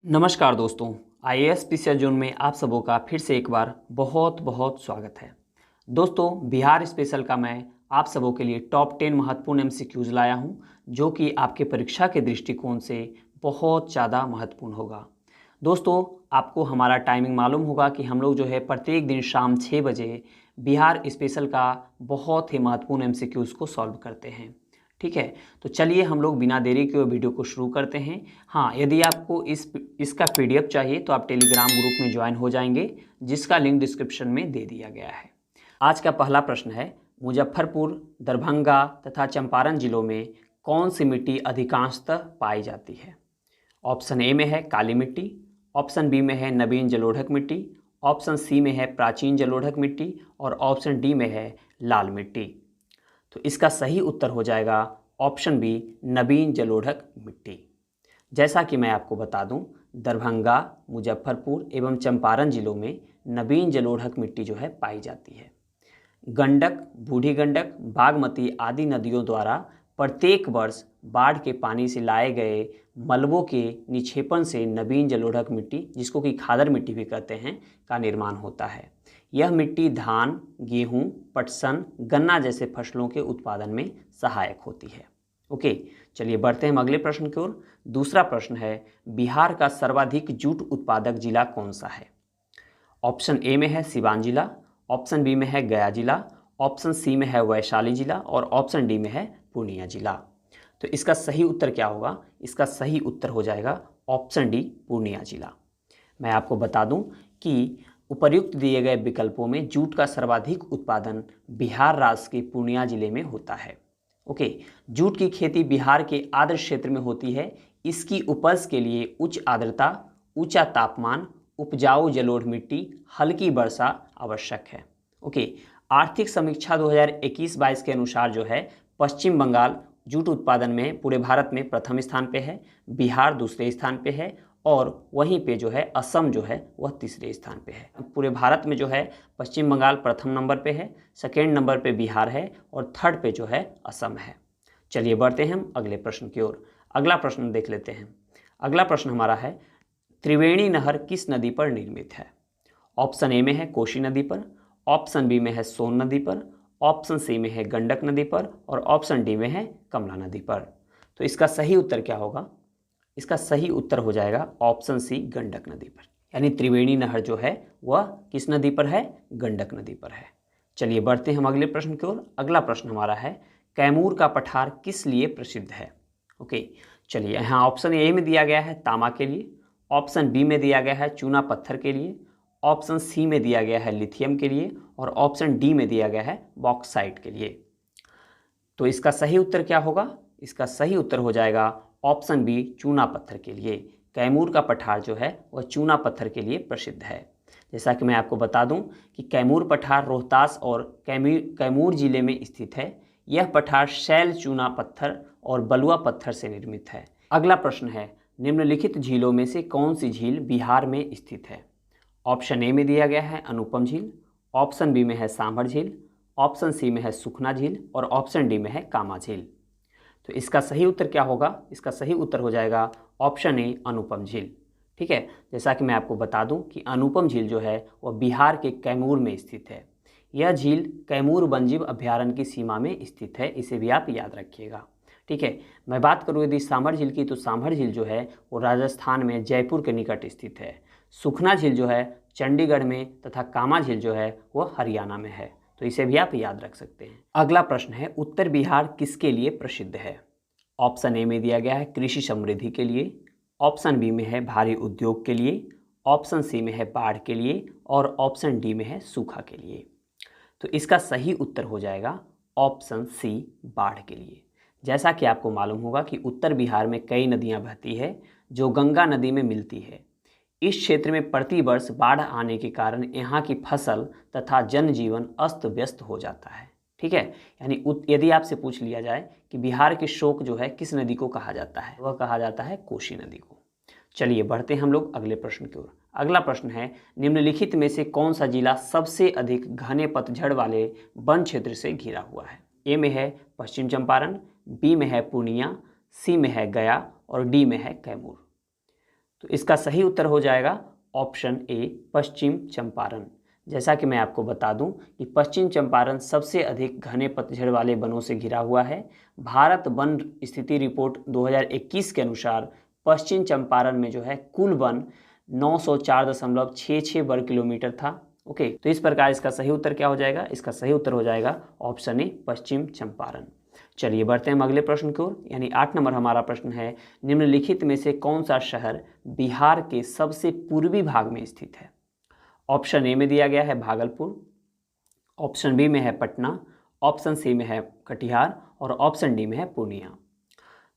नमस्कार दोस्तों, IAS special zone में आप सबों का फिर से एक बार बहुत बहुत स्वागत है। दोस्तों, बिहार स्पेशल का मैं आप सबों के लिए टॉप 10 महत्वपूर्ण एमसीक्यूज लाया हूं, जो कि आपके परीक्षा के दृष्टिकोण से बहुत ज़्यादा महत्वपूर्ण होगा। दोस्तों, आपको हमारा टाइमिंग मालूम होगा कि हम लोग जो है प्रत्येक दिन शाम 6 बजे बिहार स्पेशल का बहुत ही महत्वपूर्ण एमसीक्यूज को सॉल्व करते हैं। ठीक है, तो चलिए हम लोग बिना देरी के वीडियो को शुरू करते हैं। हाँ, यदि आपको इसका पीडीएफ चाहिए तो आप टेलीग्राम ग्रुप में ज्वाइन हो जाएंगे, जिसका लिंक डिस्क्रिप्शन में दे दिया गया है। आज का पहला प्रश्न है, मुजफ्फरपुर, दरभंगा तथा चंपारण जिलों में कौन सी मिट्टी अधिकांशतः पाई जाती है? ऑप्शन ए में है काली मिट्टी, ऑप्शन बी में है नवीन जलोढ़क मिट्टी, ऑप्शन सी में है प्राचीन जलोढ़क मिट्टी और ऑप्शन डी में है लाल मिट्टी। तो इसका सही उत्तर हो जाएगा ऑप्शन बी, नवीन जलोढ़क मिट्टी। जैसा कि मैं आपको बता दूं, दरभंगा, मुजफ्फरपुर एवं चंपारण जिलों में नवीन जलोढ़क मिट्टी जो है पाई जाती है। गंडक, बूढ़ी गंडक, बागमती आदि नदियों द्वारा प्रत्येक वर्ष बाढ़ के पानी से लाए गए मलबों के निक्षेपण से नवीन जलोढ़क मिट्टी, जिसको कि खादर मिट्टी भी कहते हैं, का निर्माण होता है। यह मिट्टी धान, गेहूं, पटसन, गन्ना जैसे फसलों के उत्पादन में सहायक होती है। ओके, चलिए बढ़ते हैं हम अगले प्रश्न की ओर। दूसरा प्रश्न है, बिहार का सर्वाधिक जूट उत्पादक जिला कौन सा है? ऑप्शन ए में है सिवान जिला, ऑप्शन बी में है गया जिला, ऑप्शन सी में है वैशाली जिला और ऑप्शन डी में है पूर्णिया जिला। तो इसका सही उत्तर क्या होगा? इसका सही उत्तर हो जाएगा ऑप्शन डी, पूर्णिया जिला। मैं आपको बता दूं कि उपर्युक्त दिए गए विकल्पों में जूट का सर्वाधिक उत्पादन बिहार राज्य के पूर्णिया जिले में होता है। ओके, जूट की खेती बिहार के आर्द्र क्षेत्र में होती है। इसकी उपज के लिए उच्च आर्द्रता, ऊंचा तापमान, उपजाऊ जलोढ़ मिट्टी, हल्की वर्षा आवश्यक है। ओके, आर्थिक समीक्षा 2021-22 के अनुसार जो है पश्चिम बंगाल जूट उत्पादन में पूरे भारत में प्रथम स्थान पे है, बिहार दूसरे स्थान पे है और वहीं पे जो है असम जो है वह तीसरे स्थान पे है। पूरे भारत में जो है पश्चिम बंगाल प्रथम नंबर पे है, सेकेंड नंबर पे बिहार है और थर्ड पे जो है असम है। चलिए बढ़ते हैं हम अगले प्रश्न की ओर। अगला प्रश्न देख लेते हैं। अगला प्रश्न हमारा है, त्रिवेणी नहर किस नदी पर निर्मित है? ऑप्शन ए में है कोसी नदी पर, ऑप्शन बी में है सोन नदी पर, ऑप्शन सी में है गंडक नदी पर और ऑप्शन डी में है कमला नदी पर। तो इसका सही उत्तर क्या होगा? इसका सही उत्तर हो जाएगा ऑप्शन सी, गंडक नदी पर। यानी त्रिवेणी नहर जो है वह किस नदी पर है? गंडक नदी पर है। चलिए बढ़ते हैं हम अगले प्रश्न की ओर। अगला प्रश्न हमारा है, कैमूर का पठार किस लिए प्रसिद्ध है? ओके, चलिए यहाँ ऑप्शन ए में दिया गया है तांबा के लिए, ऑप्शन बी में दिया गया है चूना पत्थर के लिए, ऑप्शन सी में दिया गया है लिथियम के लिए और ऑप्शन डी में दिया गया है बॉक्साइट के लिए। तो इसका सही उत्तर क्या होगा? इसका सही उत्तर हो जाएगा ऑप्शन बी, चूना पत्थर के लिए। कैमूर का पठार जो है वह चूना पत्थर के लिए प्रसिद्ध है। जैसा कि मैं आपको बता दूं कि कैमूर पठार रोहतास और कैमूर जिले में स्थित है। यह पठार शैल चूना पत्थर और बलुआ पत्थर से निर्मित है। अगला प्रश्न है, निम्नलिखित झीलों में से कौन सी झील बिहार में स्थित है? ऑप्शन ए में दिया गया है अनुपम झील, ऑप्शन बी में है सांभर झील, ऑप्शन सी में है सुखना झील और ऑप्शन डी में है कामा झील। तो इसका सही उत्तर क्या होगा? इसका सही उत्तर हो जाएगा ऑप्शन ए, अनुपम झील। ठीक है, जैसा कि मैं आपको बता दूं कि अनुपम झील जो है वह बिहार के कैमूर में स्थित है। यह झील कैमूर वन्यजीव अभयारण्य की सीमा में स्थित है, इसे भी आप याद रखिएगा। ठीक है, मैं बात करूँ यदि सांभर झील की, तो सांभर झील जो है वो राजस्थान में जयपुर के निकट स्थित है। सुखना झील जो है चंडीगढ़ में तथा कामा झील जो है वह हरियाणा में है। तो इसे भी आप याद रख सकते हैं। अगला प्रश्न है, उत्तर बिहार किसके लिए प्रसिद्ध है? ऑप्शन ए में दिया गया है कृषि समृद्धि के लिए, ऑप्शन बी में है भारी उद्योग के लिए, ऑप्शन सी में है बाढ़ के लिए और ऑप्शन डी में है सूखा के लिए। तो इसका सही उत्तर हो जाएगा ऑप्शन सी, बाढ़ के लिए। जैसा कि आपको मालूम होगा कि उत्तर बिहार में कई नदियां बहती है जो गंगा नदी में मिलती है। इस क्षेत्र में प्रति वर्ष बाढ़ आने के कारण यहाँ की फसल तथा जनजीवन अस्त व्यस्त हो जाता है। ठीक है, यानी यदि आपसे पूछ लिया जाए कि बिहार के शोक जो है किस नदी को कहा जाता है, वह कहा जाता है कोसी नदी को। चलिए बढ़ते हैं हम लोग अगले प्रश्न की ओर। अगला प्रश्न है, निम्नलिखित में से कौन सा जिला सबसे अधिक घने पतझड़ वाले वन क्षेत्र से घिरा हुआ है? ए में है पश्चिम चंपारण, बी में है पूर्णिया, सी में है गया और डी में है कैमूर। तो इसका सही उत्तर हो जाएगा ऑप्शन ए पश्चिम चंपारण। जैसा कि मैं आपको बता दूं कि पश्चिम चंपारण सबसे अधिक घने पतझड़ वाले वनों से घिरा हुआ है। भारत वन स्थिति रिपोर्ट 2021 के अनुसार पश्चिम चंपारण में जो है कुल वन 904.66 वर्ग किलोमीटर था। ओके, तो इस प्रकार इसका सही उत्तर क्या हो जाएगा? इसका सही उत्तर हो जाएगा ऑप्शन ए पश्चिम चंपारण। चलिए बढ़ते हैं अगले प्रश्न की ओर, यानी 8 नंबर हमारा प्रश्न है, निम्नलिखित में से कौन सा शहर बिहार के सबसे पूर्वी भाग में स्थित है? ऑप्शन ए में दिया गया है भागलपुर, ऑप्शन बी में है पटना, ऑप्शन सी में है कटिहार और ऑप्शन डी में है पूर्णिया।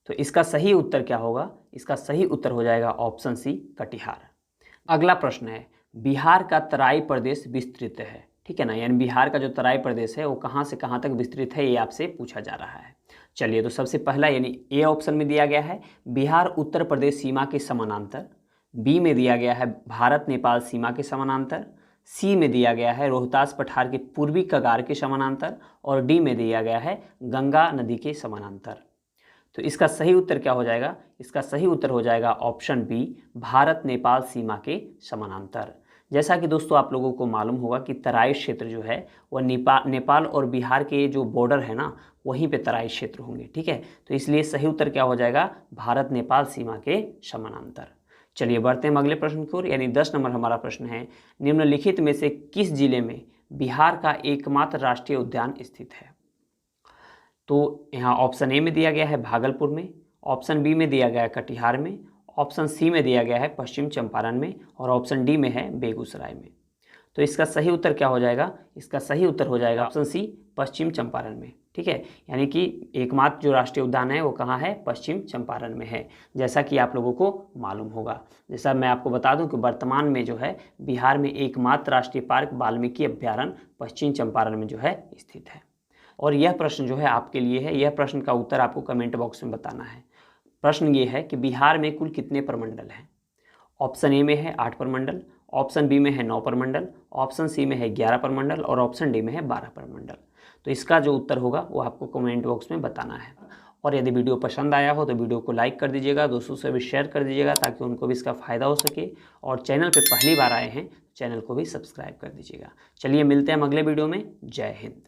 तो इसका सही उत्तर क्या होगा? इसका सही उत्तर हो जाएगा ऑप्शन सी कटिहार। अगला प्रश्न है, बिहार का तराई प्रदेश विस्तृत है, ठीक है ना, यानी बिहार का जो तराई प्रदेश है वो कहाँ से कहाँ तक विस्तृत है, ये आपसे पूछा जा रहा है। चलिए, तो सबसे पहला यानी ए ऑप्शन में दिया गया है बिहार उत्तर प्रदेश सीमा के समानांतर, बी में दिया गया है भारत नेपाल सीमा के समानांतर, सी में दिया गया है रोहतास पठार के पूर्वी कगार के समानांतर और डी में दिया गया है गंगा नदी के समानांतर। तो इसका सही उत्तर क्या हो जाएगा? इसका सही उत्तर हो जाएगा ऑप्शन बी भारत नेपाल सीमा के समानांतर। जैसा कि दोस्तों आप लोगों को मालूम होगा कि तराई क्षेत्र जो है वह नेपाल और बिहार के जो बॉर्डर है ना, वहीं पे तराई क्षेत्र होंगे, ठीक है। तो इसलिए सही उत्तर क्या हो जाएगा? भारत नेपाल सीमा के समानांतर। चलिए बढ़ते हैं अगले प्रश्न की ओर, यानी 10 नंबर हमारा प्रश्न है, निम्नलिखित में से किस जिले में बिहार का एकमात्र राष्ट्रीय उद्यान स्थित है? तो यहाँ ऑप्शन ए में दिया गया है भागलपुर में, ऑप्शन बी में दिया गया है कटिहार में, ऑप्शन सी में दिया गया है पश्चिम चंपारण में और ऑप्शन डी में है बेगूसराय में। तो इसका सही उत्तर क्या हो जाएगा? इसका सही उत्तर हो जाएगा ऑप्शन सी पश्चिम चंपारण में, ठीक है। यानी कि एकमात्र जो राष्ट्रीय उद्यान है वो कहाँ है? पश्चिम चंपारण में है, जैसा कि आप लोगों को मालूम होगा। जैसा मैं आपको बता दूं कि वर्तमान में जो है बिहार में एकमात्र राष्ट्रीय पार्क वाल्मीकि अभ्यारण्य पश्चिम चंपारण में जो है स्थित है। और यह प्रश्न जो है आपके लिए है, यह प्रश्न का उत्तर आपको कमेंट बॉक्स में बताना है। प्रश्न ये है कि बिहार में कुल कितने प्रमंडल हैं? ऑप्शन ए में है 8 प्रमंडल, ऑप्शन बी में है 9 प्रमंडल, ऑप्शन सी में है 11 प्रमंडल और ऑप्शन डी में है 12 प्रमंडल। तो इसका जो उत्तर होगा वो आपको कमेंट बॉक्स में बताना है। और यदि वीडियो पसंद आया हो तो वीडियो को लाइक कर दीजिएगा, दोस्तों से भी शेयर कर दीजिएगा ताकि उनको भी इसका फ़ायदा हो सके। और चैनल पर पहली बार आए हैं तो चैनल को भी सब्सक्राइब कर दीजिएगा। चलिए मिलते हैं अगले वीडियो में। जय हिंद।